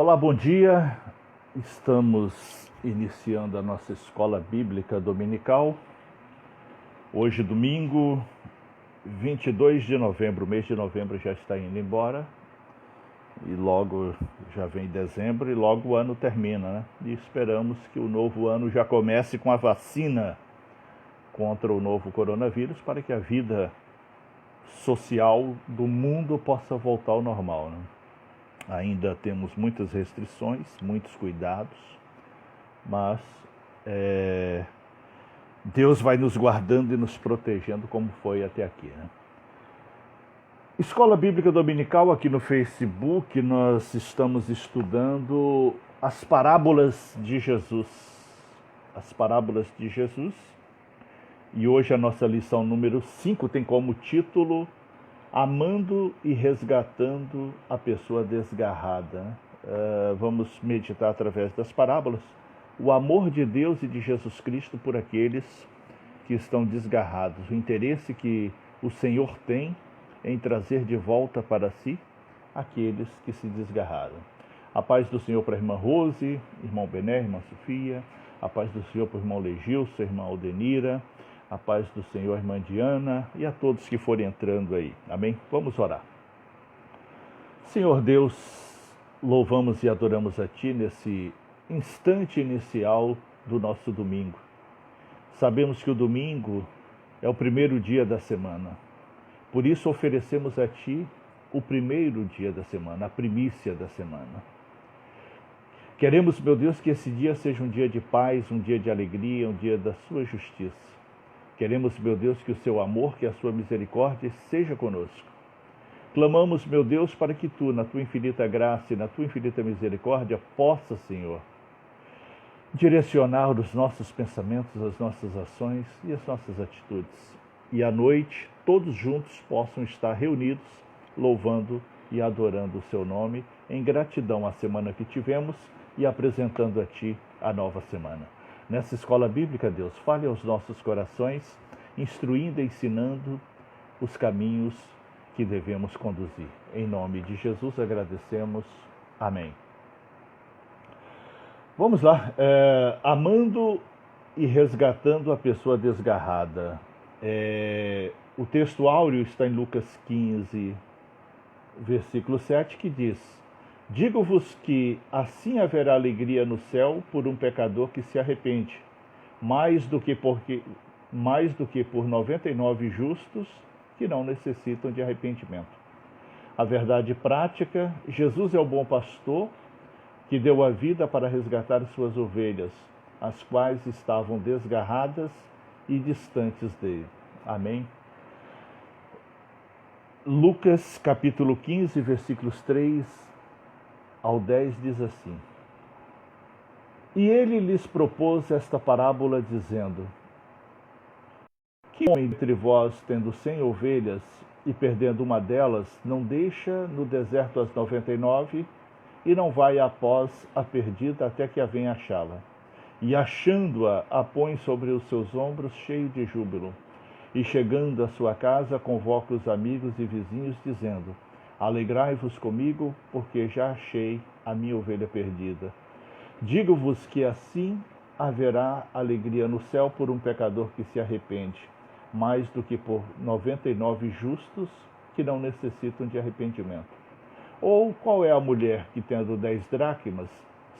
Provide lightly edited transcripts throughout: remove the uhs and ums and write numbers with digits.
Olá, bom dia. Estamos iniciando a nossa escola bíblica dominical. Hoje, domingo, 22 de novembro. O mês de novembro já está indo embora. E logo já vem dezembro e logo o ano termina, né? E esperamos que o novo ano já comece com a vacina contra o novo coronavírus para que a vida social do mundo possa voltar ao normal, né? Ainda temos muitas restrições, muitos cuidados, mas Deus vai nos guardando e nos protegendo como foi até aqui, né? Escola Bíblica Dominical, aqui no Facebook, nós estamos estudando as parábolas de Jesus. As parábolas de Jesus. E hoje a nossa lição número 5 tem como título Amando e resgatando a pessoa desgarrada. Vamos meditar através das parábolas o amor de Deus e de Jesus Cristo por aqueles que estão desgarrados, o interesse que o Senhor tem em trazer de volta para si aqueles que se desgarraram. A paz do Senhor para a irmã Rose, irmão Bené, irmã Sofia, a paz do Senhor para o irmão Legilson, irmã Aldenira, a paz do Senhor, irmã Diana, e a todos que forem entrando aí. Amém? Vamos orar. Senhor Deus, louvamos e adoramos a Ti nesse instante inicial do nosso domingo. Sabemos que o domingo é o primeiro dia da semana. Por isso oferecemos a Ti o primeiro dia da semana, a primícia da semana. Queremos, meu Deus, que esse dia seja um dia de paz, um dia de alegria, um dia da Sua justiça. Queremos, meu Deus, que o Seu amor, que a Sua misericórdia seja conosco. Clamamos, meu Deus, para que Tu, na Tua infinita graça e na Tua infinita misericórdia, possa, Senhor, direcionar os nossos pensamentos, as nossas ações e as nossas atitudes. E à noite, todos juntos possam estar reunidos, louvando e adorando o Seu nome, em gratidão à semana que tivemos e apresentando a Ti a nova semana. Nessa escola bíblica, Deus, fale aos nossos corações, instruindo e ensinando os caminhos que devemos conduzir. Em nome de Jesus agradecemos. Amém. Vamos lá. Amando e resgatando a pessoa desgarrada. O texto áureo está em Lucas 15, versículo 7, que diz: Digo-vos que assim haverá alegria no céu por um pecador que se arrepende, mais do que por 99 justos que não necessitam de arrependimento. A verdade prática: Jesus é o bom pastor que deu a vida para resgatar suas ovelhas, as quais estavam desgarradas e distantes dele. Amém? Lucas capítulo 15, versículos 3 ao 10 diz assim: E ele lhes propôs esta parábola, dizendo: Que homem entre vós, tendo 100 ovelhas, e perdendo uma delas, não deixa no deserto as 99, e não vai após a perdida até que a venha achá-la? E achando-a, a põe sobre os seus ombros, cheio de júbilo. E chegando à sua casa, convoca os amigos e vizinhos, dizendo: Alegrai-vos comigo, porque já achei a minha ovelha perdida. Digo-vos que assim haverá alegria no céu por um pecador que se arrepende, mais do que por 99 justos que não necessitam de arrependimento. Ou qual é a mulher que, tendo 10 dracmas,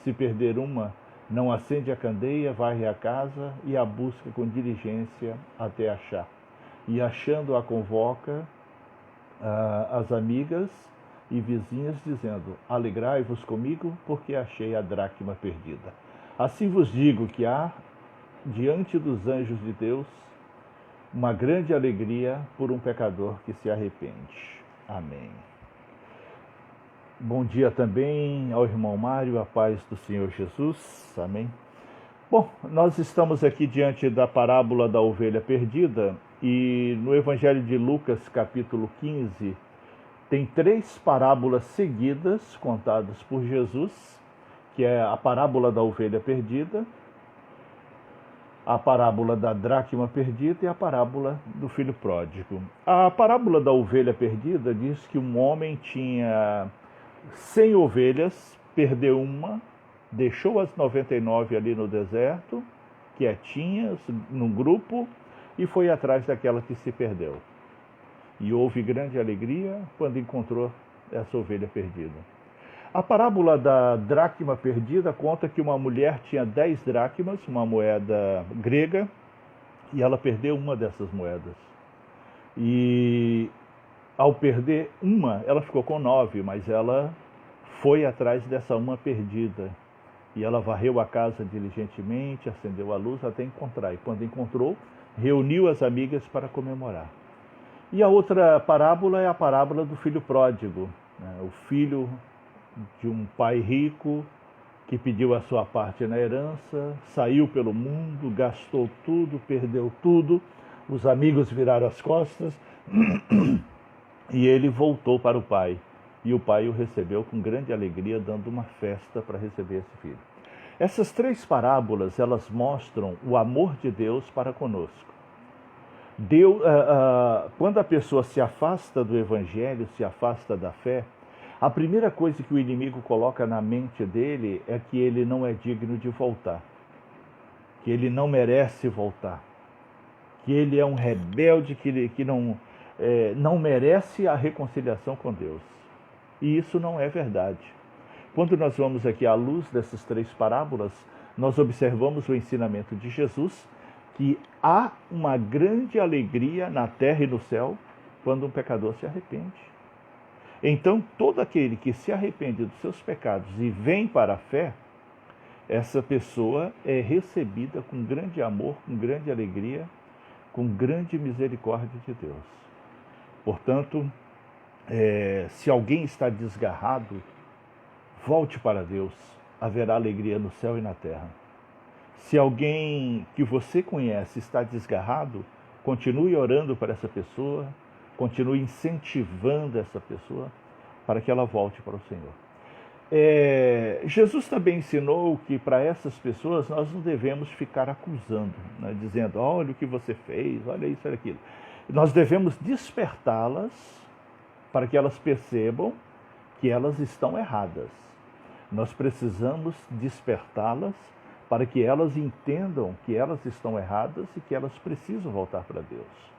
se perder uma, não acende a candeia, varre a casa e a busca com diligência até achar? E achando-a, convoca as amigas e vizinhas, dizendo: Alegrai-vos comigo, porque achei a dracma perdida. Assim vos digo que há, diante dos anjos de Deus, uma grande alegria por um pecador que se arrepende. Amém. Bom dia também ao irmão Mário, a paz do Senhor Jesus. Amém. Bom, nós estamos aqui diante da parábola da ovelha perdida, e no Evangelho de Lucas, capítulo 15, tem 3 parábolas seguidas contadas por Jesus, que é a parábola da ovelha perdida, a parábola da dracma perdida e a parábola do filho pródigo. A parábola da ovelha perdida diz que um homem tinha 100 ovelhas perdeu uma, deixou as 99 ali no deserto, quietinhas, num grupo, e foi atrás daquela que se perdeu. E houve grande alegria quando encontrou essa ovelha perdida. A parábola da dracma perdida conta que uma mulher tinha 10 dracmas, uma moeda grega, e ela perdeu uma dessas moedas. E ao perder uma, ela ficou com 9, mas ela foi atrás dessa uma perdida. E ela varreu a casa diligentemente, acendeu a luz até encontrar. E quando encontrou, reuniu as amigas para comemorar. E a outra parábola é a parábola do filho pródigo, né? O filho de um pai rico que pediu a sua parte na herança, saiu pelo mundo, gastou tudo, perdeu tudo, os amigos viraram as costas e ele voltou para o pai. E o pai o recebeu com grande alegria, dando uma festa para receber esse filho. Essas 3 parábolas, elas mostram o amor de Deus para conosco. Quando a pessoa se afasta do evangelho, se afasta da fé, a primeira coisa que o inimigo coloca na mente dele é que ele não é digno de voltar, que ele não merece voltar, que ele é um rebelde, que não merece a reconciliação com Deus. E isso não é verdade. Quando nós vamos aqui à luz dessas 3 parábolas, nós observamos o ensinamento de Jesus, que há uma grande alegria na terra e no céu quando um pecador se arrepende. Então, todo aquele que se arrepende dos seus pecados e vem para a fé, essa pessoa é recebida com grande amor, com grande alegria, com grande misericórdia de Deus. Portanto, se alguém está desgarrado, volte para Deus, haverá alegria no céu e na terra. Se alguém que você conhece está desgarrado, continue orando para essa pessoa, continue incentivando essa pessoa para que ela volte para o Senhor. Jesus também ensinou que para essas pessoas nós não devemos ficar acusando, né, dizendo, olha o que você fez, olha isso, olha aquilo. Nós devemos despertá-las para que elas percebam que elas estão erradas. Nós precisamos despertá-las para que elas entendam que elas estão erradas e que elas precisam voltar para Deus.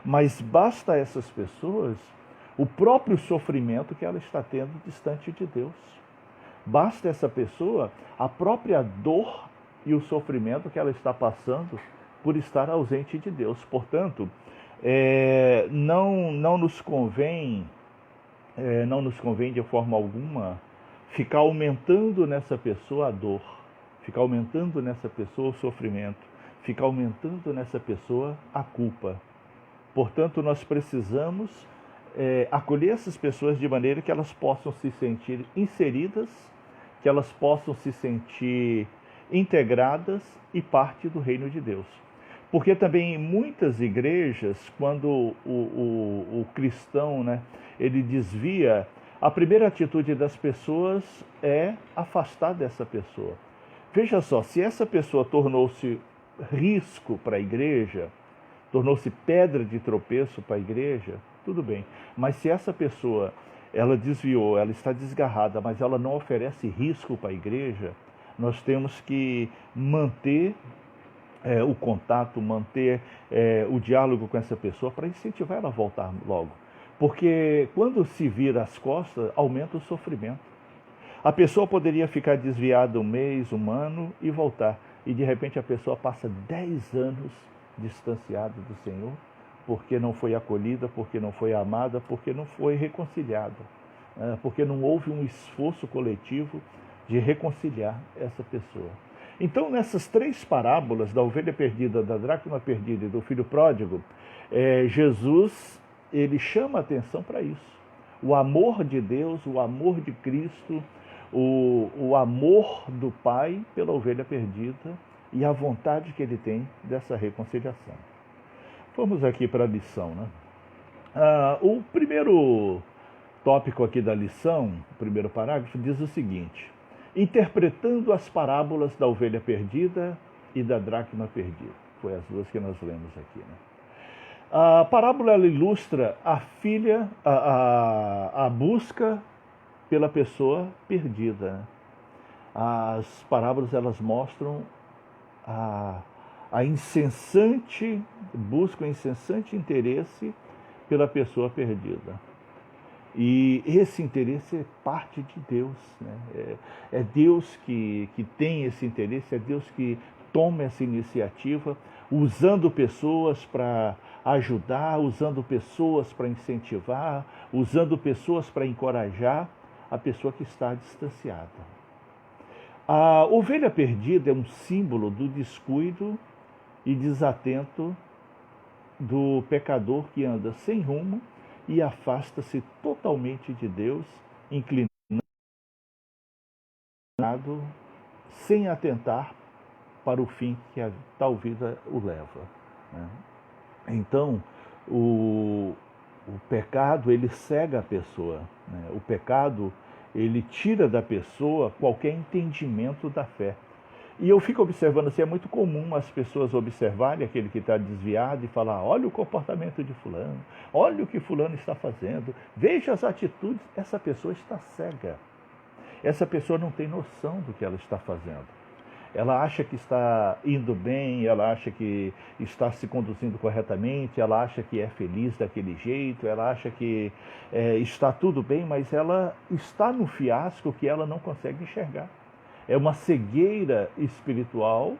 Mas basta a essas pessoas o próprio sofrimento que ela está tendo distante de Deus. Basta essa pessoa a própria dor e o sofrimento que ela está passando por estar ausente de Deus. Portanto, não nos convém de forma alguma ficar aumentando nessa pessoa a dor, ficar aumentando nessa pessoa o sofrimento, ficar aumentando nessa pessoa a culpa. Portanto, nós precisamos acolher essas pessoas de maneira que elas possam se sentir inseridas, que elas possam se sentir integradas e parte do reino de Deus. Porque também em muitas igrejas, quando o cristão, né, ele desvia, a primeira atitude das pessoas é afastar dessa pessoa. Veja só, se essa pessoa tornou-se risco para a igreja, tornou-se pedra de tropeço para a igreja, tudo bem. Mas se essa pessoa, ela desviou, ela está desgarrada, mas ela não oferece risco para a igreja, nós temos que manter o contato, manter o diálogo com essa pessoa para incentivar ela a voltar logo. Porque quando se vira as costas, aumenta o sofrimento. A pessoa poderia ficar desviada um mês, um ano e voltar. E de repente a pessoa passa 10 anos distanciada do Senhor, porque não foi acolhida, porque não foi amada, porque não foi reconciliada, porque não houve um esforço coletivo de reconciliar essa pessoa. Então, nessas 3 parábolas, da ovelha perdida, da dracma perdida e do filho pródigo, Jesus ele chama a atenção para isso. O amor de Deus, o amor de Cristo, o amor do Pai pela ovelha perdida e a vontade que ele tem dessa reconciliação. Vamos aqui para a lição, né? O primeiro tópico aqui da lição, o primeiro parágrafo, diz o seguinte: interpretando as parábolas da ovelha perdida e da dracma perdida. Foi as duas que nós lemos aqui, né? A parábola ela ilustra a busca pela pessoa perdida, né? As parábolas, elas mostram a incessante busca, o incessante interesse pela pessoa perdida. E esse interesse é parte de Deus, né? É Deus que tem esse interesse, é Deus que toma essa iniciativa, usando pessoas para ajudar, usando pessoas para incentivar, usando pessoas para encorajar a pessoa que está distanciada. A ovelha perdida é um símbolo do descuido e desatento do pecador que anda sem rumo e afasta-se totalmente de Deus, inclinado, sem atentar para o fim que a tal vida o leva, né? Então, o pecado, ele cega a pessoa, né? O pecado, ele tira da pessoa qualquer entendimento da fé. E eu fico observando assim, é muito comum as pessoas observarem aquele que está desviado e falar, olha o comportamento de fulano, olha o que fulano está fazendo, veja as atitudes. Essa pessoa está cega. Essa pessoa não tem noção do que ela está fazendo. Ela acha que está indo bem, ela acha que está se conduzindo corretamente, ela acha que é feliz daquele jeito, ela acha que está tudo bem, mas ela está no fiasco que ela não consegue enxergar. É uma cegueira espiritual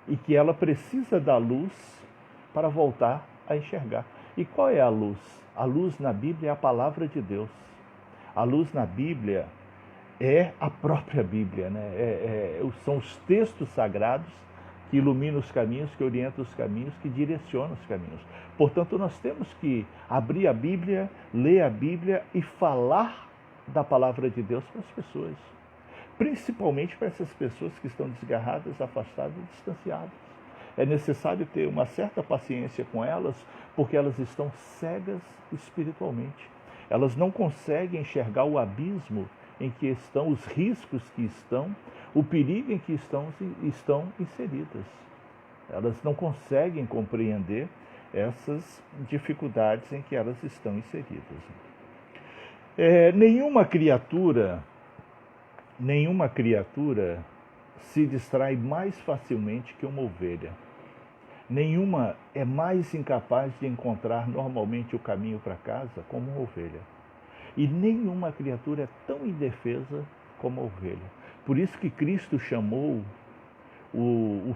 e que ela precisa da luz para voltar a enxergar. E qual é a luz? A luz na Bíblia é a palavra de Deus. A luz na Bíblia é a própria Bíblia, né? São os textos sagrados que iluminam os caminhos, que orientam os caminhos, que direcionam os caminhos. Portanto, nós temos que abrir a Bíblia, ler a Bíblia e falar da palavra de Deus para as pessoas. Principalmente para essas pessoas que estão desgarradas, afastadas e distanciadas. É necessário ter uma certa paciência com elas, porque elas estão cegas espiritualmente. Elas não conseguem enxergar o abismo em que estão, os riscos que estão, o perigo em que estão inseridas. Elas não conseguem compreender essas dificuldades em que elas estão inseridas. Nenhuma criatura se distrai mais facilmente que uma ovelha. Nenhuma é mais incapaz de encontrar normalmente o caminho para casa como uma ovelha. E nenhuma criatura é tão indefesa como a ovelha. Por isso que Cristo chamou o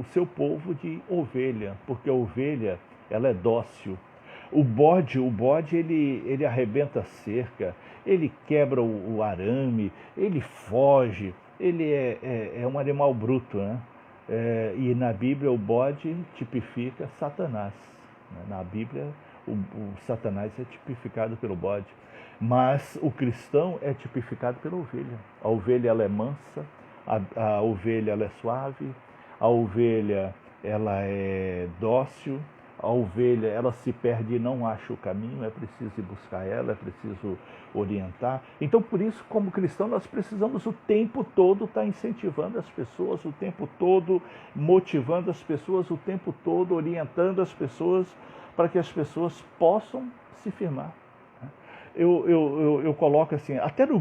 seu povo de ovelha, porque a ovelha, ela é dócil. O bode ele arrebenta a cerca, ele quebra o arame, ele foge, ele é um animal bruto, né? E na Bíblia o bode tipifica Satanás, né? Na Bíblia o Satanás é tipificado pelo bode, mas o cristão é tipificado pela ovelha. A ovelha, ela é mansa, a ovelha, ela é suave, a ovelha, ela é dócil, a ovelha, ela se perde e não acha o caminho, é preciso ir buscar ela, é preciso orientar. Então, por isso, como cristão, nós precisamos o tempo todo estar incentivando as pessoas, o tempo todo motivando as pessoas, o tempo todo orientando as pessoas, para que as pessoas possam se firmar. Eu coloco assim, até no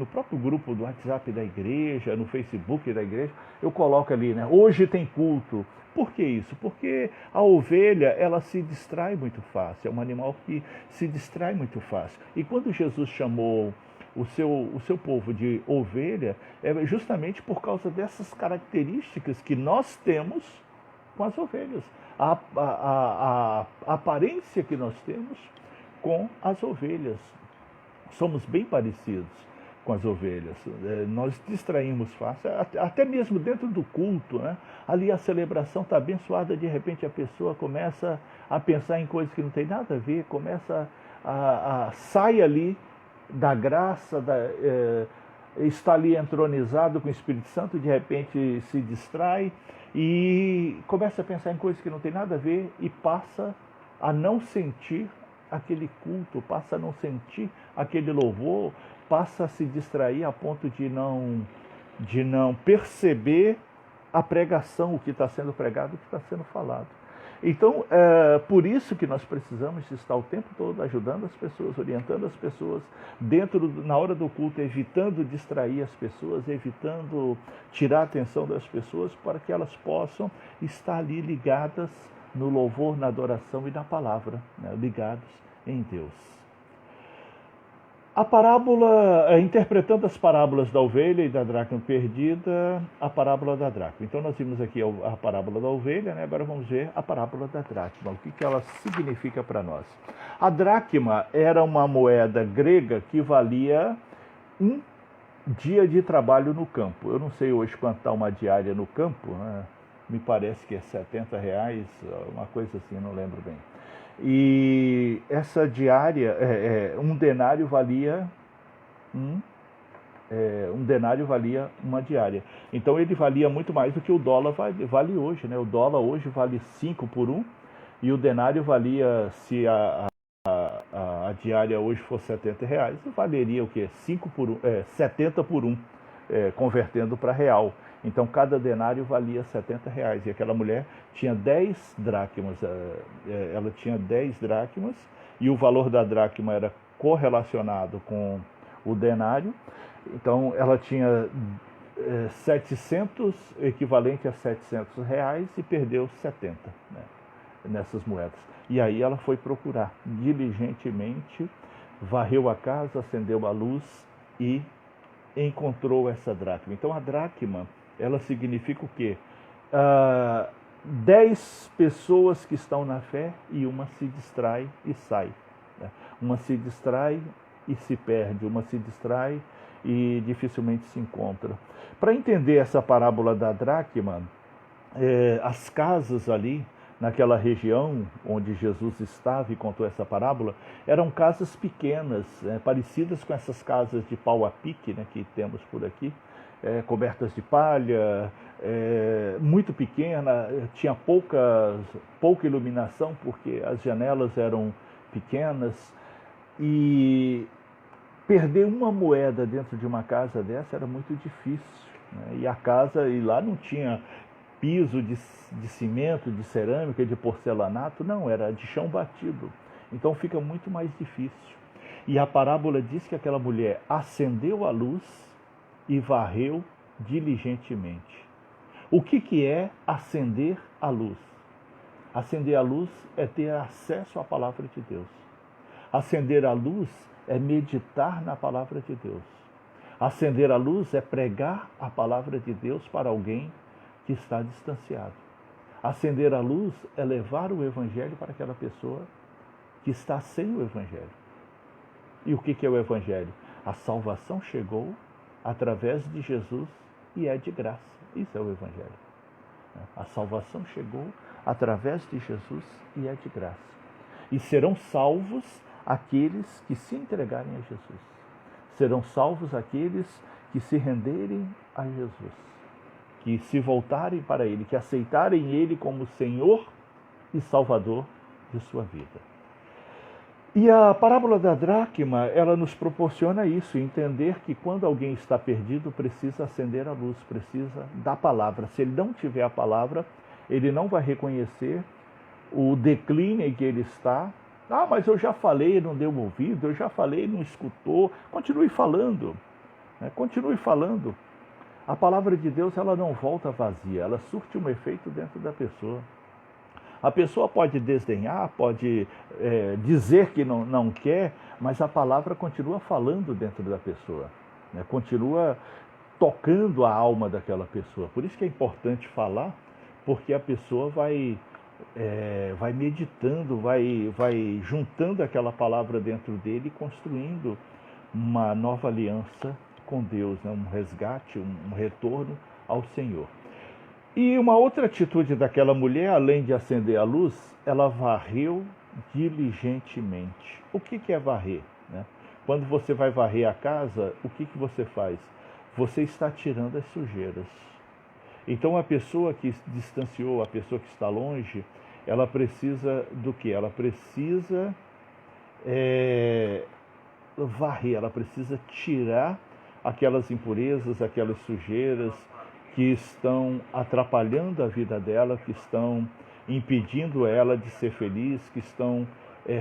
próprio grupo do WhatsApp da igreja, no Facebook da igreja, eu coloco ali, né? Hoje tem culto. Por que isso? Porque a ovelha, ela se distrai muito fácil, é um animal que se distrai muito fácil. E quando Jesus chamou o seu povo de ovelha, é justamente por causa dessas características que nós temos com as ovelhas. A aparência que nós temos com as ovelhas. Somos bem parecidos com as ovelhas. Nós distraímos fácil, até mesmo dentro do culto, né? Ali a celebração está abençoada, de repente a pessoa começa a pensar em coisas que não tem nada a ver, começa sai ali da graça, está ali entronizado com o Espírito Santo, de repente se distrai e começa a pensar em coisas que não tem nada a ver e passa a não sentir aquele culto, passa a não sentir aquele louvor, passa a se distrair a ponto de não perceber a pregação, o que está sendo pregado, o que está sendo falado. Então, por isso que nós precisamos estar o tempo todo ajudando as pessoas, orientando as pessoas, na hora do culto, evitando distrair as pessoas, evitando tirar a atenção das pessoas, para que elas possam estar ali ligadas no louvor, na adoração e na palavra, né? Ligados em Deus. A parábola, interpretando as parábolas da ovelha e da dracma perdida, a parábola da dracma. Então nós vimos aqui a parábola da ovelha, né? Agora vamos ver a parábola da dracma, o que ela significa para nós. A dracma era uma moeda grega que valia um dia de trabalho no campo. Eu não sei hoje quanto está uma diária no campo, né? Me parece que é R$70, uma coisa assim, não lembro bem. E essa diária, um denário valia uma diária. Então ele valia muito mais do que o dólar vale hoje, né? O dólar hoje vale 5 por 1 e o denário valia, se a diária hoje for R$70, valeria o quê? 70 por 1, convertendo para real. Então cada denário valia R$70. E aquela mulher tinha 10 dracmas. Ela tinha 10 dracmas e o valor da dracma era correlacionado com o denário. Então ela tinha 700, equivalente a R$700, e perdeu 70, né, nessas moedas. E aí ela foi procurar diligentemente, varreu a casa, acendeu a luz e encontrou essa dracma. Então a dracma, ela significa o quê? 10 pessoas que estão na fé e uma se distrai e sai, né? Uma se distrai e se perde, uma se distrai e dificilmente se encontra. Para entender essa parábola da dracma, as casas ali, naquela região onde Jesus estava e contou essa parábola, eram casas pequenas, parecidas com essas casas de pau a pique, né, que temos por aqui, cobertas de palha, muito pequena, tinha pouca iluminação, porque as janelas eram pequenas, e perder uma moeda dentro de uma casa dessa era muito difícil, né? E lá não tinha piso de cimento, de cerâmica, de porcelanato, não, era de chão batido. Então fica muito mais difícil. E a parábola diz que aquela mulher acendeu a luz e varreu diligentemente. O que é acender a luz? Acender a luz é ter acesso à palavra de Deus. Acender a luz é meditar na palavra de Deus. Acender a luz é pregar a palavra de Deus para alguém que está distanciado. Acender a luz é levar o Evangelho para aquela pessoa que está sem o Evangelho. E o que é o Evangelho? A salvação chegou através de Jesus e é de graça. Isso é o Evangelho. A salvação chegou através de Jesus e é de graça. E serão salvos aqueles que se entregarem a Jesus. Serão salvos aqueles que se renderem a Jesus, que se voltarem para Ele, que aceitarem Ele como Senhor e Salvador de sua vida. E a parábola da dracma, ela nos proporciona isso, entender que quando alguém está perdido, precisa acender a luz, precisa da palavra. Se ele não tiver a palavra, ele não vai reconhecer o declínio em que ele está. Ah, mas eu já falei, não deu ouvido, eu já falei, não escutou. Continue falando, né? Continue falando. A palavra de Deus, ela não volta vazia, ela surte um efeito dentro da pessoa. A pessoa pode desdenhar, pode dizer que não quer, mas a palavra continua falando dentro da pessoa, né? Continua tocando a alma daquela pessoa. Por isso que é importante falar, porque a pessoa vai meditando, vai juntando aquela palavra dentro dele e construindo uma nova aliança com Deus, né? Um resgate, um retorno ao Senhor. E uma outra atitude daquela mulher, além de acender a luz, ela varreu diligentemente. O que é varrer, né? Quando você vai varrer a casa, o que você faz? Você está tirando as sujeiras. Então a pessoa que se distanciou, a pessoa que está longe, ela precisa do quê? Ela precisa varrer, ela precisa tirar aquelas impurezas, aquelas sujeiras que estão atrapalhando a vida dela, que estão impedindo ela de ser feliz, que estão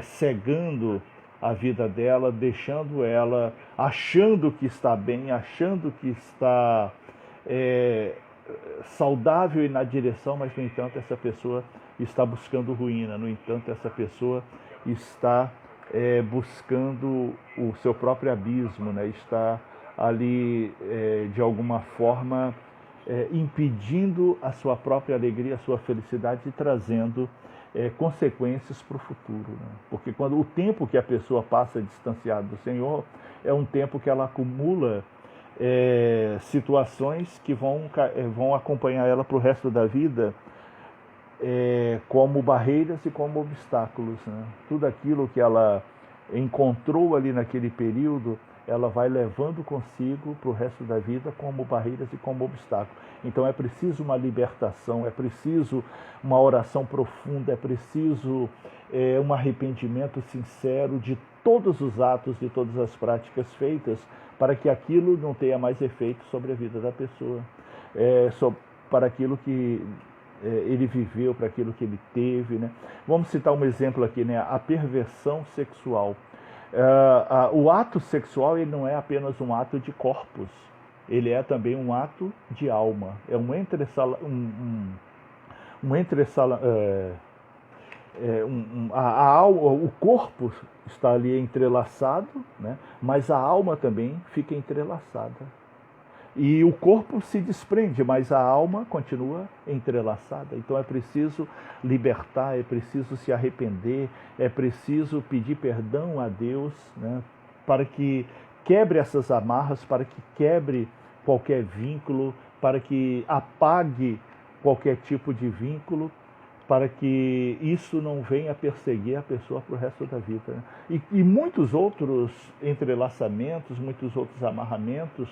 cegando a vida dela, deixando ela achando que está bem, achando que está saudável e na direção, mas no entanto essa pessoa está buscando ruína, no entanto essa pessoa está buscando o seu próprio abismo, né? Está ali de alguma forma impedindo a sua própria alegria, a sua felicidade e trazendo consequências para o futuro, né? Porque quando o tempo que a pessoa passa distanciada do Senhor é um tempo que ela acumula situações que vão acompanhar ela para o resto da vida, como barreiras e como obstáculos, né? Tudo aquilo que ela encontrou ali naquele período, ela vai levando consigo para o resto da vida como barreiras e como obstáculos. Então é preciso uma libertação, é preciso uma oração profunda, é preciso um arrependimento sincero de todos os atos, de todas as práticas feitas, para que aquilo não tenha mais efeito sobre a vida da pessoa, para aquilo que ele viveu, para aquilo que ele teve, né? Vamos citar um exemplo aqui, né? A perversão sexual. O ato sexual, ele não é apenas um ato de corpos, ele é também um ato de alma. É o corpo está ali entrelaçado, né? Mas a alma também fica entrelaçada. E o corpo se desprende, mas a alma continua entrelaçada. Então é preciso libertar, é preciso se arrepender, é preciso pedir perdão a Deus, né, para que quebre essas amarras, para que quebre qualquer vínculo, para que apague qualquer tipo de vínculo, para que isso não venha perseguir a pessoa para o resto da vida, né? E muitos outros entrelaçamentos, muitos outros amarramentos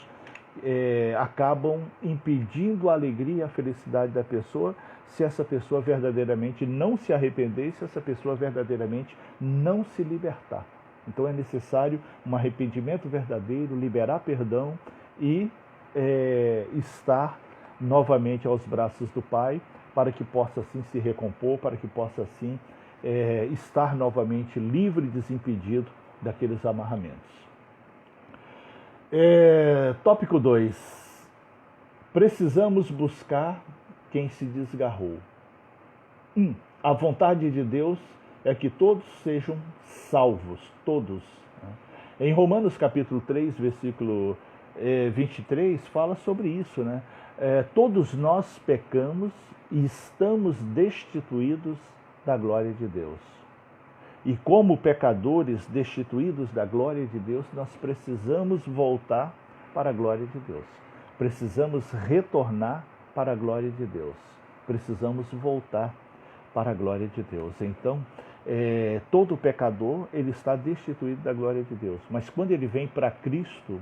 acabam impedindo a alegria e a felicidade da pessoa, se essa pessoa verdadeiramente não se arrepender, se essa pessoa verdadeiramente não se libertar. Então é necessário um arrependimento verdadeiro, liberar perdão e estar novamente aos braços do Pai, para que possa assim se recompor, para que possa assim estar novamente livre e desimpedido daqueles amarramentos. Tópico 2. Precisamos buscar quem se desgarrou. A vontade de Deus é que todos sejam salvos, todos. Em Romanos capítulo 3, versículo 23, fala sobre isso, né? Todos nós pecamos e estamos destituídos da glória de Deus. E como pecadores destituídos da glória de Deus, nós precisamos voltar para a glória de Deus. Precisamos retornar para a glória de Deus. Precisamos voltar para a glória de Deus. Então, todo pecador, ele está destituído da glória de Deus. Mas quando ele vem para Cristo,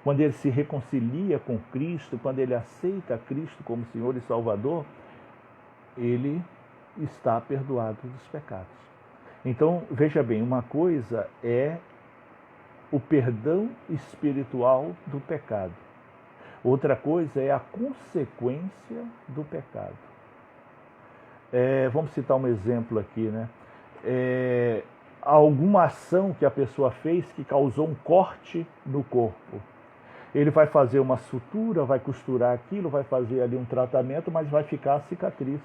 quando ele se reconcilia com Cristo, quando ele aceita Cristo como Senhor e Salvador, ele está perdoado dos pecados. Então, veja bem, uma coisa é o perdão espiritual do pecado. Outra coisa é a consequência do pecado. Vamos citar um exemplo aqui, né? Alguma ação que a pessoa fez que causou um corte no corpo. Ele vai fazer uma sutura, vai costurar aquilo, vai fazer ali um tratamento, mas vai ficar a cicatriz.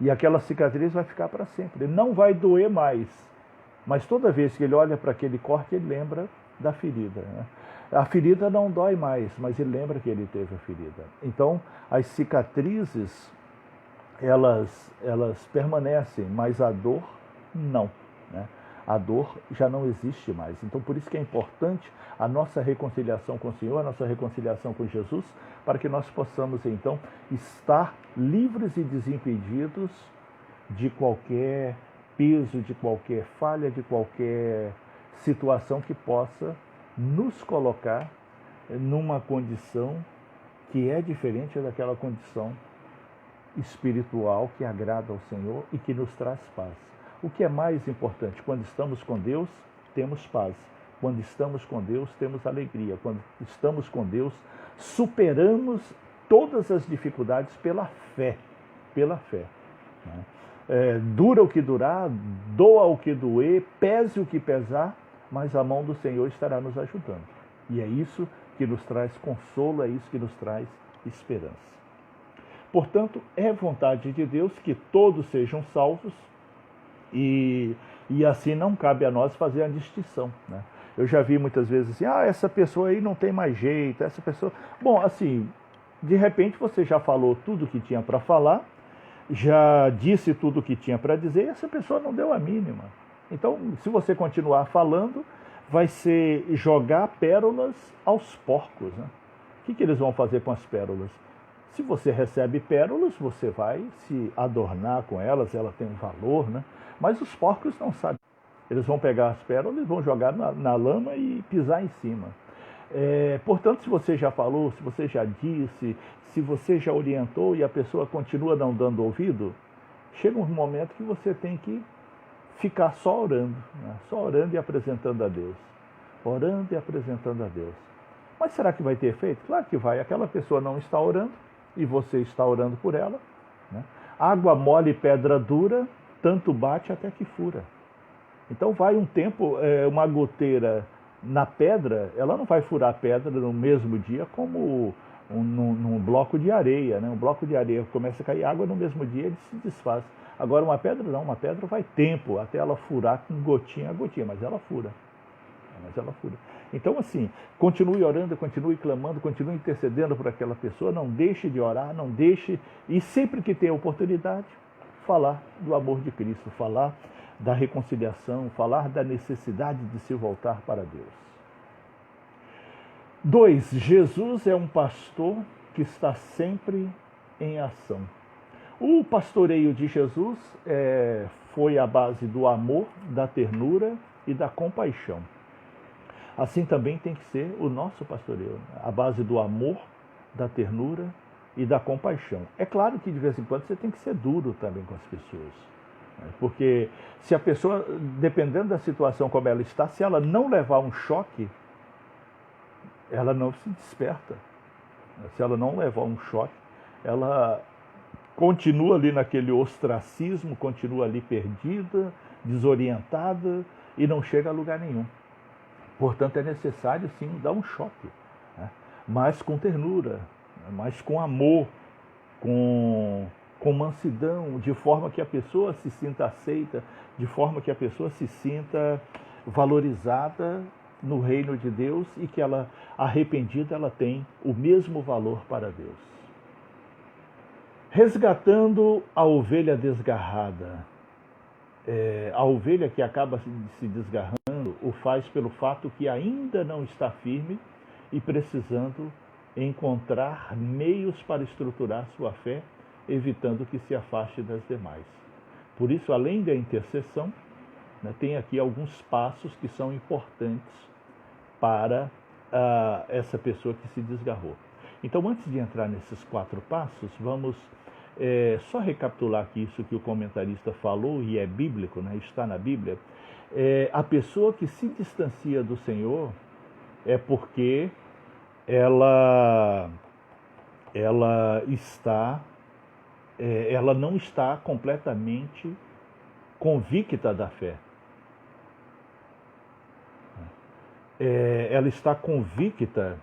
E aquela cicatriz vai ficar para sempre. Ele não vai doer mais. Mas toda vez que ele olha para aquele corte, ele lembra da ferida, né? A ferida não dói mais, mas ele lembra que ele teve a ferida. Então, as cicatrizes, elas permanecem, mas a dor não, né? A dor já não existe mais. Então, por isso que é importante a nossa reconciliação com o Senhor, a nossa reconciliação com Jesus, para que nós possamos, então, estar livres e desimpedidos de qualquer peso, de qualquer falha, de qualquer situação que possa nos colocar numa condição que é diferente daquela condição espiritual que agrada ao Senhor e que nos traz paz. O que é mais importante? Quando estamos com Deus, temos paz. Quando estamos com Deus, temos alegria. Quando estamos com Deus, superamos todas as dificuldades pela fé. Pela fé. né? Dura o que durar, doa o que doer, pese o que pesar, mas a mão do Senhor estará nos ajudando. E é isso que nos traz consolo, é isso que nos traz esperança. Portanto, é vontade de Deus que todos sejam salvos e assim não cabe a nós fazer a distinção, né? Eu já vi muitas vezes assim, essa pessoa aí não tem mais jeito, essa pessoa... Bom, assim, de repente você já falou tudo o que tinha para falar, já disse tudo o que tinha para dizer e essa pessoa não deu a mínima. Então, se você continuar falando, vai ser jogar pérolas aos porcos, né? O que eles vão fazer com as pérolas? Se você recebe pérolas, você vai se adornar com elas, ela tem um valor, né? Mas os porcos não sabem. Eles vão pegar as pérolas, vão jogar na lama e pisar em cima. Portanto, se você já falou, se você já disse, se você já orientou e a pessoa continua não dando ouvido, chega um momento que você tem que ficar só orando, né? Só orando e apresentando a Deus. Orando e apresentando a Deus. Mas será que vai ter efeito? Claro que vai. Aquela pessoa não está orando e você está orando por ela, né? Água mole e pedra dura, tanto bate até que fura. Então vai um tempo, uma goteira na pedra, ela não vai furar a pedra no mesmo dia como num bloco de areia, né? Um bloco de areia começa a cair água no mesmo dia ele se desfaz. Agora uma pedra não, uma pedra vai tempo até ela furar com gotinha a gotinha, mas ela fura. Então assim, continue orando, continue clamando, continue intercedendo por aquela pessoa, não deixe de orar, não deixe, e sempre que tem oportunidade, falar do amor de Cristo, falar da reconciliação, falar da necessidade de se voltar para Deus. 2. Jesus é um pastor que está sempre em ação. O pastoreio de Jesus foi à base do amor, da ternura e da compaixão. Assim também tem que ser o nosso pastoreio, à base do amor, da ternura e da compaixão. É claro que de vez em quando você tem que ser duro também com as pessoas, né? Porque se a pessoa, dependendo da situação como ela está, se ela não levar um choque, ela não se desperta. Se ela não levar um choque, ela continua ali naquele ostracismo, continua ali perdida, desorientada e não chega a lugar nenhum. Portanto, é necessário sim dar um choque, né? Mas com ternura, né? Mas com amor, com mansidão, de forma que a pessoa se sinta aceita, de forma que a pessoa se sinta valorizada no reino de Deus e que ela, arrependida, ela tem o mesmo valor para Deus. Resgatando a ovelha desgarrada. A ovelha que acaba se desgarrando o faz pelo fato que ainda não está firme e precisando encontrar meios para estruturar sua fé, evitando que se afaste das demais. Por isso, além da intercessão, né, tem aqui alguns passos que são importantes para essa pessoa que se desgarrou. Então, antes de entrar nesses 4 passos, vamos só recapitular aqui isso que o comentarista falou, e é bíblico, né, está na Bíblia. A pessoa que se distancia do Senhor é porque ela não está completamente convicta da fé. Ela está convicta,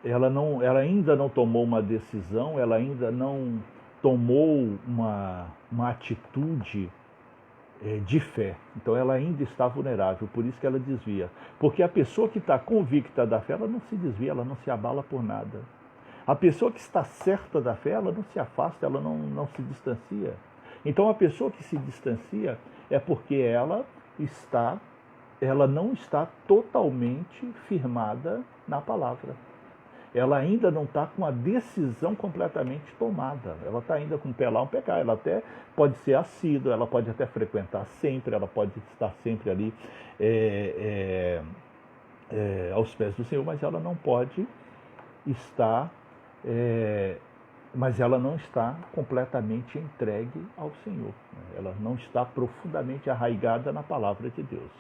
ela ainda não tomou uma decisão, ela ainda não tomou uma atitude de fé. Então ela ainda está vulnerável, por isso que ela desvia. Porque a pessoa que está convicta da fé, ela não se desvia, ela não se abala por nada. A pessoa que está certa da fé, ela não se afasta, ela não se distancia. Então a pessoa que se distancia é porque ela não está totalmente firmada na palavra. Ela ainda não está com a decisão completamente tomada. Ela está ainda com o pé lá, um pé cá. Ela até pode ser assídua, ela pode até frequentar sempre, ela pode estar sempre ali aos pés do Senhor, mas ela não pode estar, mas ela não está completamente entregue ao Senhor. Ela não está profundamente arraigada na palavra de Deus.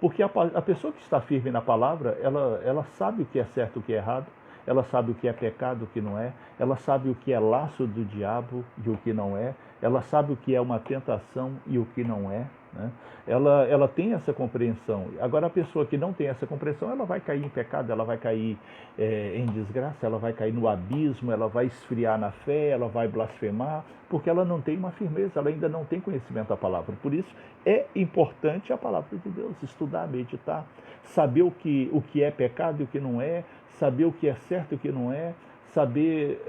Porque a pessoa que está firme na palavra, ela sabe o que é certo e o que é errado, ela sabe o que é pecado e o que não é, ela sabe o que é laço do diabo e o que não é, ela sabe o que é uma tentação e o que não é, né? Ela tem essa compreensão. Agora, a pessoa que não tem essa compreensão, ela vai cair em pecado, ela vai cair em desgraça, ela vai cair no abismo, ela vai esfriar na fé, ela vai blasfemar, porque ela não tem uma firmeza, ela ainda não tem conhecimento da palavra. Por isso, é importante a palavra de Deus, estudar, meditar, saber o que é pecado e o que não é, saber o que é certo e o que não é, saber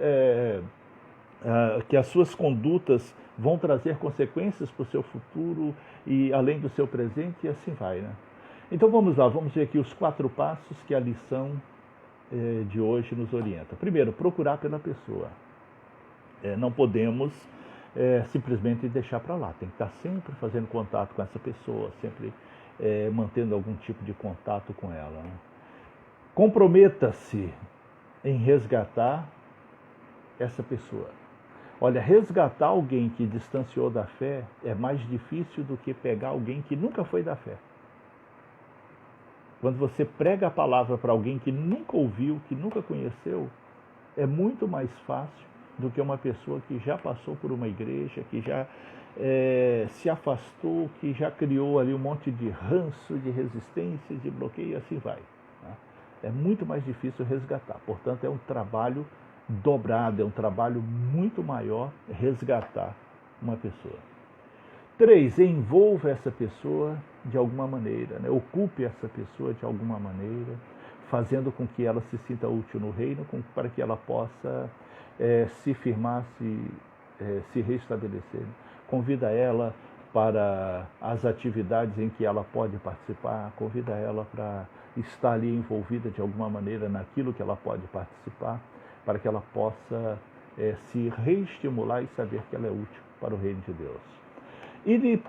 que as suas condutas vão trazer consequências para o seu futuro e além do seu presente, e assim vai, né? Então vamos lá, vamos ver aqui os 4 passos que a lição de hoje nos orienta. Primeiro, procurar pela pessoa. Não podemos simplesmente deixar para lá, tem que estar sempre fazendo contato com essa pessoa, sempre mantendo algum tipo de contato com ela, né? Comprometa-se em resgatar essa pessoa. Olha, resgatar alguém que distanciou da fé é mais difícil do que pegar alguém que nunca foi da fé. Quando você prega a palavra para alguém que nunca ouviu, que nunca conheceu, é muito mais fácil do que uma pessoa que já passou por uma igreja, que já se afastou, que já criou ali um monte de ranço, de resistência, de bloqueio, e assim vai, né? É muito mais difícil resgatar. Portanto, é um trabalho dobrado, é um trabalho muito maior resgatar uma pessoa. 3, envolva essa pessoa de alguma maneira, né? Ocupe essa pessoa de alguma maneira, fazendo com que ela se sinta útil no reino, para que ela possa se firmar, se restabelecer. Convida ela para as atividades em que ela pode participar, convida ela para estar ali envolvida de alguma maneira naquilo que ela pode participar, para que ela possa se reestimular e saber que ela é útil para o reino de Deus. E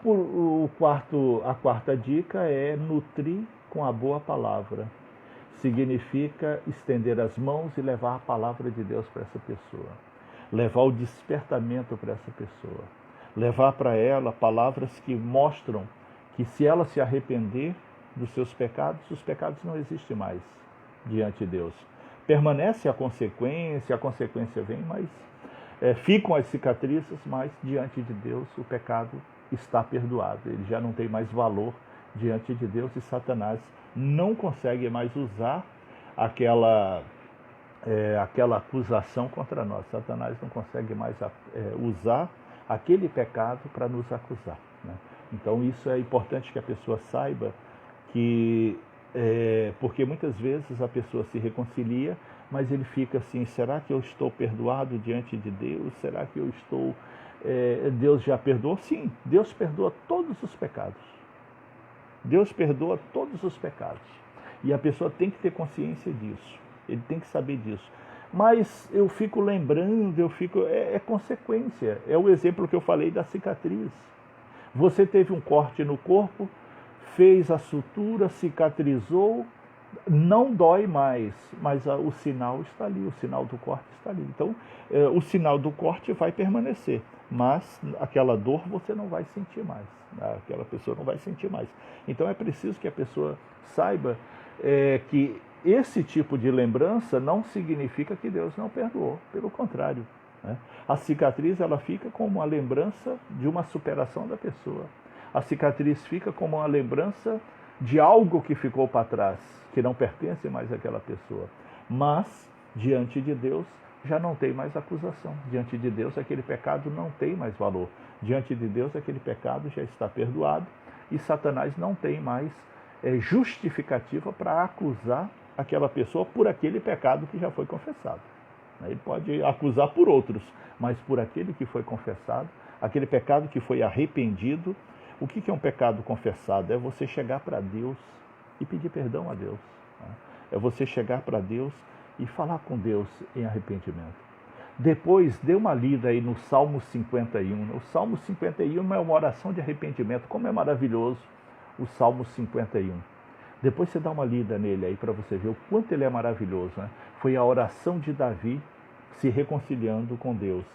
a quarta dica é nutrir com a boa palavra. Significa estender as mãos e levar a palavra de Deus para essa pessoa. Levar o despertamento para essa pessoa. Levar para ela palavras que mostram que se ela se arrepender dos seus pecados, os pecados não existem mais diante de Deus. Permanece a consequência vem, mas ficam as cicatrizes, mas diante de Deus o pecado está perdoado. Ele já não tem mais valor diante de Deus e Satanás não consegue mais usar aquela acusação contra nós. Satanás não consegue mais usar aquele pecado para nos acusar, né? Então isso é importante que a pessoa saiba, que porque muitas vezes a pessoa se reconcilia, mas ele fica assim, será que eu estou perdoado diante de Deus? Será que eu estou... Deus já perdoou? Sim, Deus perdoa todos os pecados. Deus perdoa todos os pecados. E a pessoa tem que ter consciência disso. Ele tem que saber disso. Mas eu fico lembrando, é consequência. É o exemplo que eu falei da cicatriz. Você teve um corte no corpo, fez a sutura, cicatrizou, não dói mais, mas o sinal está ali, o sinal do corte está ali. Então, o sinal do corte vai permanecer, mas aquela dor você não vai sentir mais, né? Aquela pessoa não vai sentir mais. Então, é preciso que a pessoa saiba que esse tipo de lembrança não significa que Deus não perdoou, pelo contrário, né? A cicatriz ela fica como uma lembrança de uma superação da pessoa. A cicatriz fica como uma lembrança de algo que ficou para trás, que não pertence mais àquela pessoa. Mas, diante de Deus, já não tem mais acusação. Diante de Deus, aquele pecado não tem mais valor. Diante de Deus, aquele pecado já está perdoado e Satanás não tem mais justificativa para acusar aquela pessoa por aquele pecado que já foi confessado. Ele pode acusar por outros, mas por aquele que foi confessado, aquele pecado que foi arrependido. O que é um pecado confessado? É você chegar para Deus e pedir perdão a Deus, né? É você chegar para Deus e falar com Deus em arrependimento. Depois, dê uma lida aí no Salmo 51. O Salmo 51 é uma oração de arrependimento. Como é maravilhoso o Salmo 51. Depois você dá uma lida nele aí para você ver o quanto ele é maravilhoso, né? Foi a oração de Davi se reconciliando com Deus.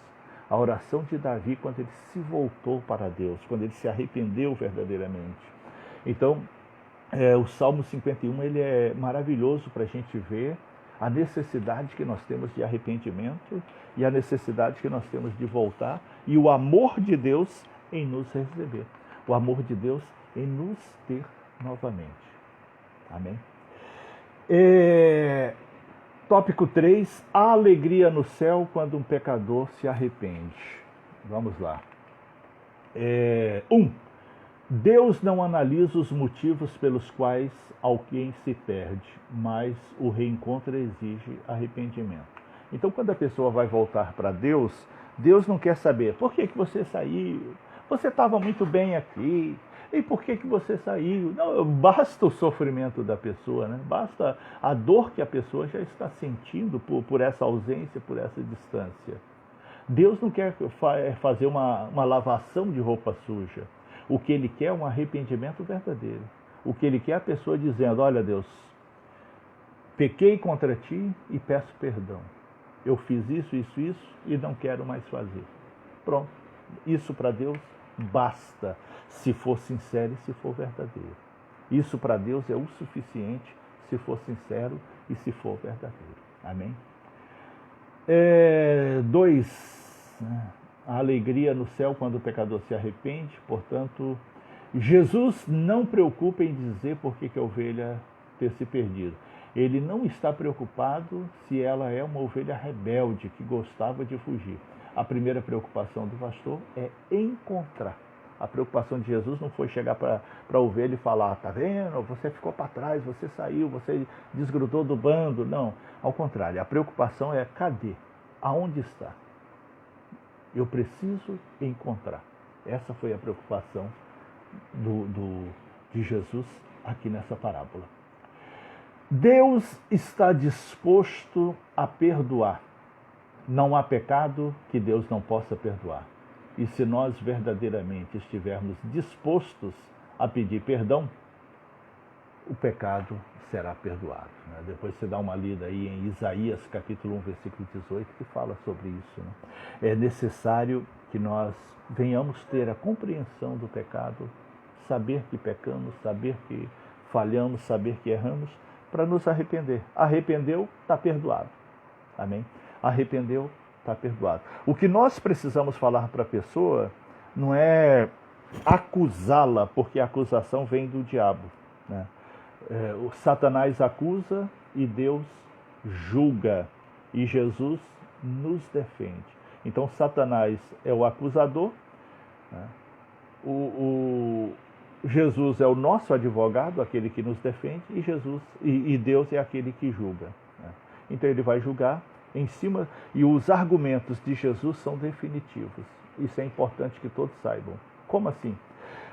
A oração de Davi quando ele se voltou para Deus, quando ele se arrependeu verdadeiramente. Então, o Salmo 51 ele é maravilhoso para a gente ver A necessidade que nós temos de arrependimento e a necessidade que nós temos de voltar e o amor de Deus em nos receber. O amor de Deus em nos ter novamente. Amém? Tópico 3, a alegria no céu quando um pecador se arrepende. Vamos lá. 1. Deus não analisa os motivos pelos quais alguém se perde, mas o reencontro exige arrependimento. Então, quando a pessoa vai voltar para Deus, Deus não quer saber por que você saiu, você estava muito bem aqui, e por que você saiu? Não, basta o sofrimento da pessoa, né? Basta a dor que a pessoa já está sentindo por essa ausência, por essa distância. Deus não quer fazer uma lavação de roupa suja. O que Ele quer é um arrependimento verdadeiro. O que Ele quer é a pessoa dizendo, olha Deus, pequei contra Ti e peço perdão. Eu fiz isso e não quero mais fazer. Pronto. Isso para Deus basta, se for sincero e se for verdadeiro. Isso para Deus é o suficiente, se for sincero e se for verdadeiro. Amém? 2. A alegria no céu quando o pecador se arrepende. Portanto, Jesus não preocupa em dizer por que a ovelha ter se perdido. Ele não está preocupado se ela é uma ovelha rebelde que gostava de fugir. A primeira preocupação do pastor é encontrar. A preocupação de Jesus não foi chegar para a ovelha e falar, tá vendo, você ficou para trás, você saiu, você desgrudou do bando. Não, ao contrário, a preocupação é, cadê? Aonde está? Eu preciso encontrar. Essa foi a preocupação de Jesus aqui nessa parábola. Deus está disposto a perdoar. Não há pecado que Deus não possa perdoar. E se nós verdadeiramente estivermos dispostos a pedir perdão, o pecado será perdoado. Né? Depois você dá uma lida aí em Isaías capítulo 1, versículo 18, que fala sobre isso. Né? É necessário que nós venhamos ter a compreensão do pecado, saber que pecamos, saber que falhamos, saber que erramos, para nos arrepender. Arrependeu, está perdoado. Amém? Arrependeu, está perdoado. O que nós precisamos falar para a pessoa não é acusá-la, porque a acusação vem do diabo. Né? O Satanás acusa e Deus julga. E Jesus nos defende. Então Satanás é o acusador, né? Jesus é o nosso advogado, aquele que nos defende, e Deus é aquele que julga. Né? Então ele vai julgar em cima, e os argumentos de Jesus são definitivos. Isso é importante que todos saibam. Como assim?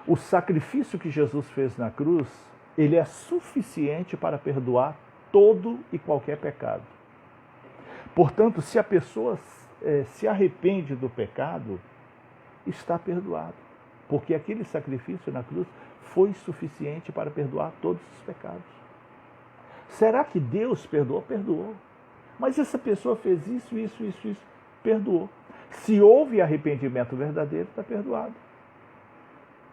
O sacrifício que Jesus fez na cruz, ele é suficiente para perdoar todo e qualquer pecado. Portanto, se a pessoa se arrepende do pecado, está perdoado. Porque aquele sacrifício na cruz foi suficiente para perdoar todos os pecados. Será que Deus perdoou? Perdoou. Mas essa pessoa fez isso, perdoou. Se houve arrependimento verdadeiro, está perdoado.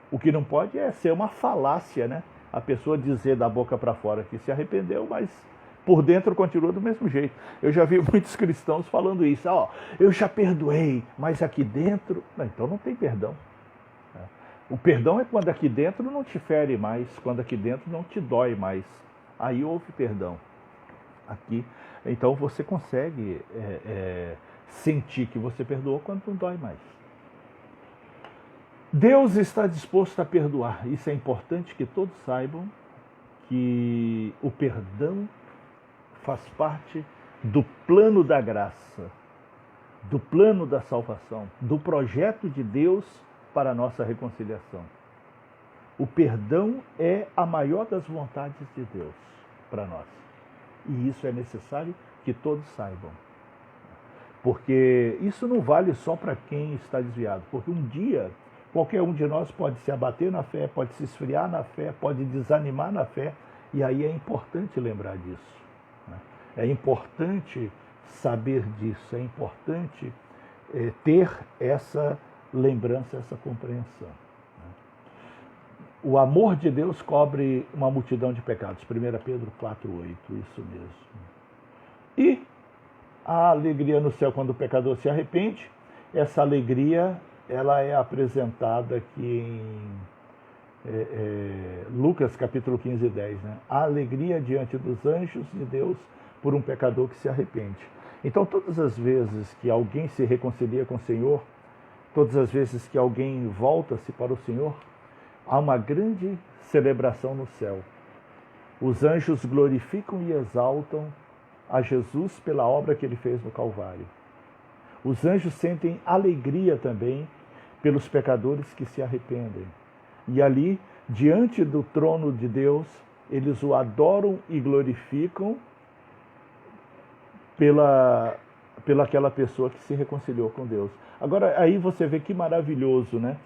O que não pode é ser uma falácia, né? A pessoa dizer da boca para fora que se arrependeu, mas por dentro continua do mesmo jeito. Eu já vi muitos cristãos falando isso. Eu já perdoei, mas aqui dentro... Não, então não tem perdão. O perdão é quando aqui dentro não te fere mais, quando aqui dentro não te dói mais. Aí houve perdão. Aqui, então você consegue sentir que você perdoou quando não dói mais. Deus está disposto a perdoar. Isso é importante que todos saibam, que o perdão faz parte do plano da graça, do plano da salvação, do projeto de Deus para a nossa reconciliação. O perdão é a maior das vontades de Deus para nós. E isso é necessário que todos saibam. Porque isso não vale só para quem está desviado. Porque um dia, qualquer um de nós pode se abater na fé, pode se esfriar na fé, pode desanimar na fé. E aí é importante lembrar disso. É importante saber disso. É importante ter essa lembrança, essa compreensão. O amor de Deus cobre uma multidão de pecados. 1 Pedro 4,8, isso mesmo. A alegria no céu quando o pecador se arrepende, essa alegria ela é apresentada aqui em Lucas capítulo 15, 10, né? A alegria diante dos anjos de Deus por um pecador que se arrepende. Então, todas as vezes que alguém se reconcilia com o Senhor, todas as vezes que alguém volta-se para o Senhor, há uma grande celebração no céu. Os anjos glorificam e exaltam a Jesus pela obra que ele fez no Calvário. Os anjos sentem alegria também pelos pecadores que se arrependem. E ali, diante do trono de Deus, eles o adoram e glorificam pela aquela pessoa que se reconciliou com Deus. Agora, aí você vê que maravilhoso, né?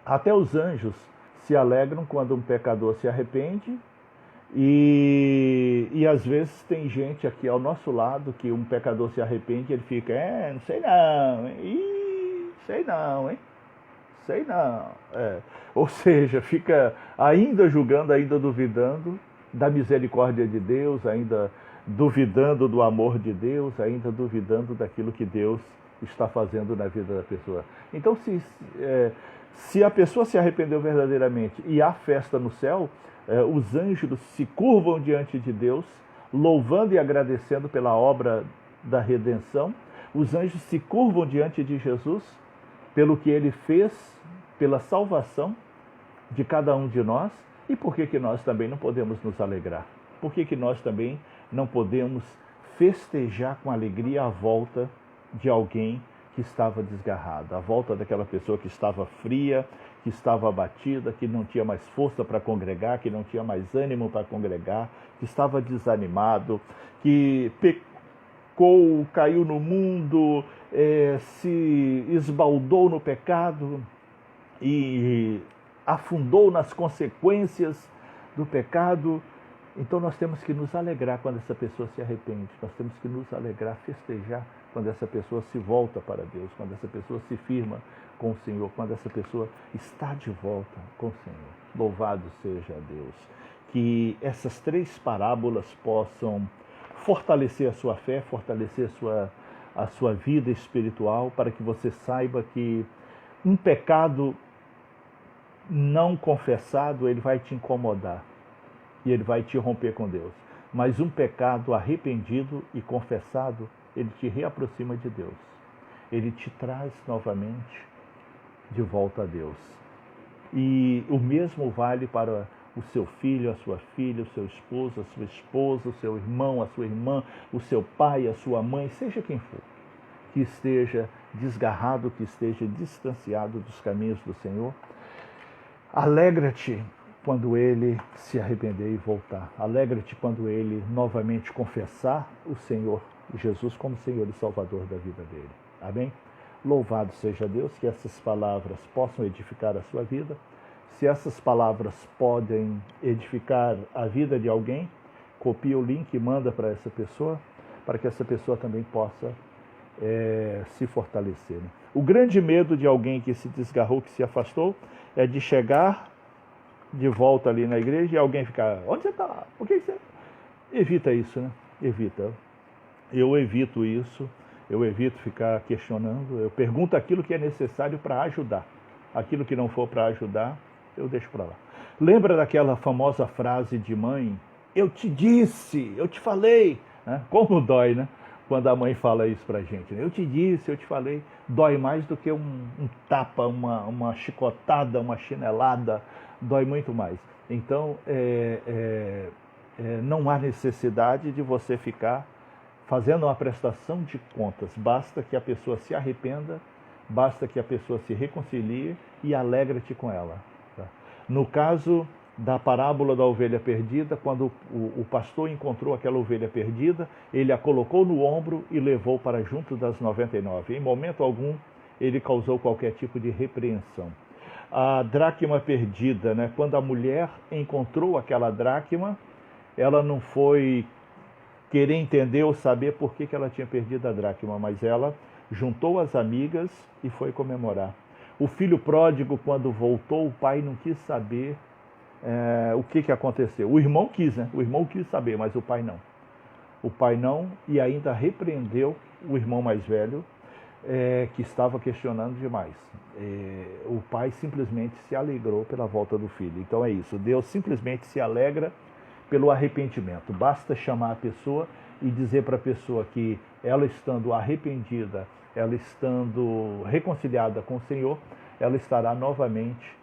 Até os anjos se alegram quando um pecador se arrepende e às vezes tem gente aqui ao nosso lado que um pecador se arrepende e ele fica, não sei não, sei não, hein? Sei não. Ou seja, fica ainda julgando, ainda duvidando da misericórdia de Deus, ainda duvidando do amor de Deus, ainda duvidando daquilo que Deus está fazendo na vida da pessoa. Então, se a pessoa se arrependeu verdadeiramente e há festa no céu, os anjos se curvam diante de Deus, louvando e agradecendo pela obra da redenção. Os anjos se curvam diante de Jesus pelo que ele fez, pela salvação de cada um de nós. E por que nós também não podemos nos alegrar? Por que nós também não podemos festejar com alegria a volta de alguém que estava desgarrado, a volta daquela pessoa que estava fria, que estava abatida, que não tinha mais força para congregar, que não tinha mais ânimo para congregar, que estava desanimado, que pecou, caiu no mundo, se esbaldou no pecado e afundou nas consequências do pecado. Então nós temos que nos alegrar quando essa pessoa se arrepende, nós temos que nos alegrar, festejar quando essa pessoa se volta para Deus, quando essa pessoa se firma com o Senhor, quando essa pessoa está de volta com o Senhor. Louvado seja Deus. Que essas 3 parábolas possam fortalecer a sua fé, fortalecer a sua vida espiritual, para que você saiba que um pecado não confessado, ele vai te incomodar e ele vai te romper com Deus. Mas um pecado arrependido e confessado, ele te reaproxima de Deus. Ele te traz novamente de volta a Deus. E o mesmo vale para o seu filho, a sua filha, o seu esposo, a sua esposa, o seu irmão, a sua irmã, o seu pai, a sua mãe, seja quem for, que esteja desgarrado, que esteja distanciado dos caminhos do Senhor. Alegra-te quando ele se arrepender e voltar. Alegra-te quando ele novamente confessar o Senhor Jesus como Senhor e Salvador da vida dele. Amém? Louvado seja Deus, que essas palavras possam edificar a sua vida. Se essas palavras podem edificar a vida de alguém, copia o link e manda para essa pessoa, para que essa pessoa também possa se fortalecer. Né? O grande medo de alguém que se desgarrou, que se afastou, é de chegar de volta ali na igreja e alguém ficar, onde você está? Por que você... Evita isso, né? Evita. Eu evito isso, eu evito ficar questionando, eu pergunto aquilo que é necessário para ajudar. Aquilo que não for para ajudar, eu deixo para lá. Lembra daquela famosa frase de mãe? Eu te disse, eu te falei. Né? Como dói, né? Quando a mãe fala isso pra gente. Né? Eu te disse, eu te falei. Dói mais do que um tapa, uma chicotada, uma chinelada. Dói muito mais. Então, não há necessidade de você ficar fazendo uma prestação de contas. Basta que a pessoa se arrependa, basta que a pessoa se reconcilie e alegra-te com ela. Tá? No caso da parábola da ovelha perdida, quando o pastor encontrou aquela ovelha perdida, ele a colocou no ombro e levou para junto das 99. Em momento algum, ele causou qualquer tipo de repreensão. A dracma perdida, né? Quando a mulher encontrou aquela dracma, ela não foi querer entender ou saber por que ela tinha perdido a dracma, mas ela juntou as amigas e foi comemorar. O filho pródigo, quando voltou, o pai não quis saber o que aconteceu. O irmão quis, né? O irmão quis saber, mas o pai não. O pai não, e ainda repreendeu o irmão mais velho, que estava questionando demais. O pai simplesmente se alegrou pela volta do filho. Então é isso, Deus simplesmente se alegra pelo arrependimento. Basta chamar a pessoa e dizer para a pessoa que ela estando arrependida, ela estando reconciliada com o Senhor, ela estará novamente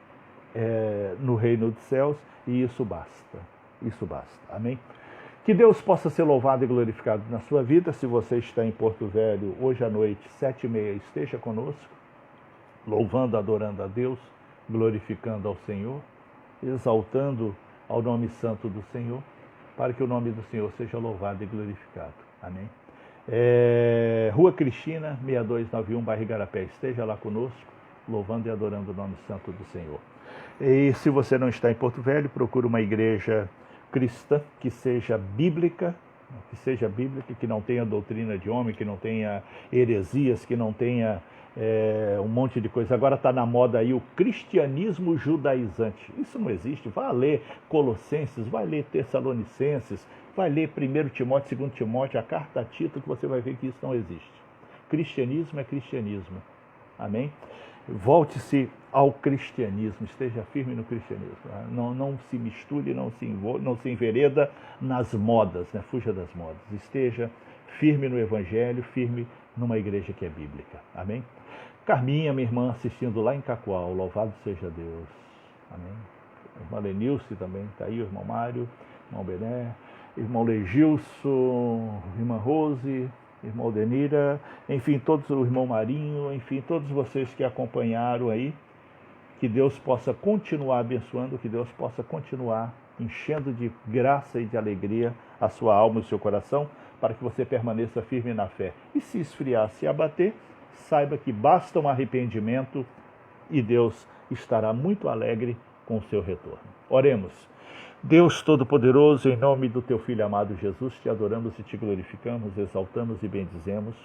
no reino dos céus, e isso basta. Isso basta. Amém? Que Deus possa ser louvado e glorificado na sua vida. Se você está em Porto Velho, hoje à noite, 7h30, esteja conosco, louvando, adorando a Deus, glorificando ao Senhor, exaltando ao nome santo do Senhor, para que o nome do Senhor seja louvado e glorificado. Amém? Rua Cristina, 6291, bairro Igarapé. Esteja lá conosco, louvando e adorando o nome santo do Senhor. E se você não está em Porto Velho, procure uma igreja cristã que seja bíblica, que não tenha doutrina de homem, que não tenha heresias, que não tenha um monte de coisa. Agora está na moda aí o cristianismo judaizante. Isso não existe. Vai ler Colossenses, vai ler Tessalonicenses, vai ler 1 Timóteo, 2 Timóteo, a carta a Tito, que você vai ver que isso não existe. Cristianismo é cristianismo. Amém? Volte-se ao cristianismo, esteja firme no cristianismo. Não se misture, não se envereda nas modas, né? Fuja das modas. Esteja firme no evangelho, firme numa igreja que é bíblica. Amém? Carminha, minha irmã, assistindo lá em Cacoal, louvado seja Deus. Amém? Irmã Lenilce também está aí, o irmão Mário, irmão Bené, irmão Legilson, irmã Rose, irmão Denira, enfim, todos, o irmão Marinho, enfim, todos vocês que acompanharam aí, que Deus possa continuar abençoando, que Deus possa continuar enchendo de graça e de alegria a sua alma e o seu coração, para que você permaneça firme na fé. E se esfriar, se abater, saiba que basta um arrependimento e Deus estará muito alegre com o seu retorno. Oremos. Deus Todo-Poderoso, em nome do Teu Filho amado Jesus, te adoramos e te glorificamos, exaltamos e bendizemos.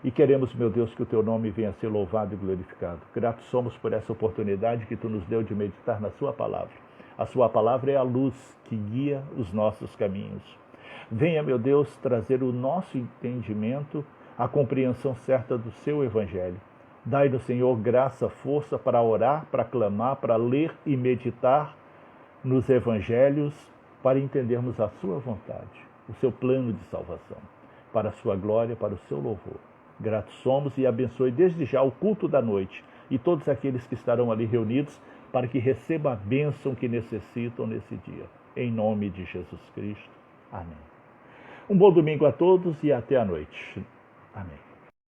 E queremos, meu Deus, que o Teu nome venha a ser louvado e glorificado. Gratos somos por essa oportunidade que Tu nos deu de meditar na Sua palavra. A Sua palavra é a luz que guia os nossos caminhos. Venha, meu Deus, trazer o nosso entendimento, a compreensão certa do Seu Evangelho. Dai-nos, Senhor, graça, força para orar, para clamar, para ler e meditar nos Evangelhos, para entendermos a Sua vontade, o Seu plano de salvação, para a Sua glória, para o Seu louvor. Gratos somos e abençoe desde já o culto da noite e todos aqueles que estarão ali reunidos, para que recebam a bênção que necessitam nesse dia. Em nome de Jesus Cristo. Amém. Um bom domingo a todos e até a noite. Amém.